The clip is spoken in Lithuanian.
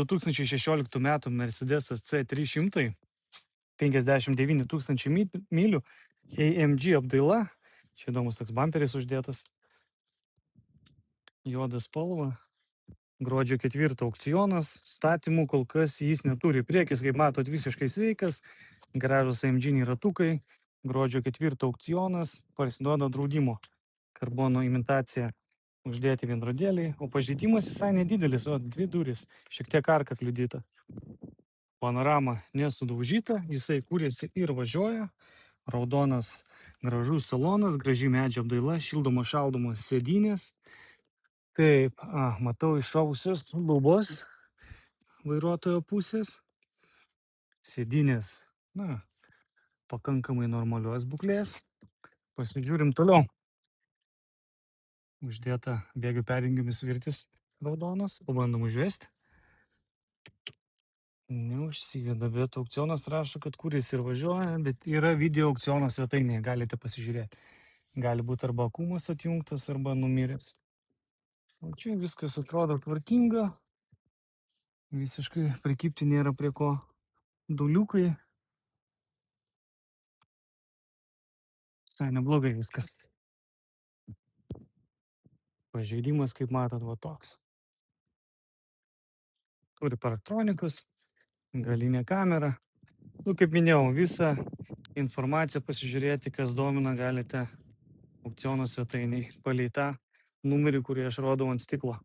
2016 metų Mercedesas C300, 59 000 mylių, AMG apdaila, čia įdomus toks bamperis uždėtas, juoda spalva, gruodžio 4 aukcionas, statymų kol kas jis neturi, priekis, kaip matot, visiškai sveikas, gražus AMG ratukai, gruodžio 4 aukcionas, parsiduoda draudimo, karbono imitacija, uždėti vienrodėliai, o pažeidimas visai nedidelis, o 2 durys, šiek tiek arka kliudyta. Panorama nesudaužyta, jisai kūrėsi ir važiuoja, raudonas gražus salonas, graži medžio apdaila, šildomos šaldomos sėdynės. Taip, matau iššovusios lubos vairuotojo pusės, sėdynės, pakankamai normalios būklės. Pasižiūrim toliau. Uždėta bėgių perjungimis virtis raudonas, pabandom užvesti. Neužsiveda, bet aukcionas rašo, kad kūrėsi ir važiuoja, bet yra video aukciono svetainėje, galite pasižiūrėti. Gali būti arba akumas atjungtas, arba numiręs. O čia viskas atrodo tvarkinga, visiškai prikibti nėra prie ko. Dauliukai. Visai neblogai viskas. Pažeidimas, kaip matot, va toks. Turi parktroninikus, galinė kamera. Kaip minėjau, visą informaciją pasižiūrėti, kas domina, galite aukciono svetainiai palei tą numerį, kurį aš rodau ant stiklo.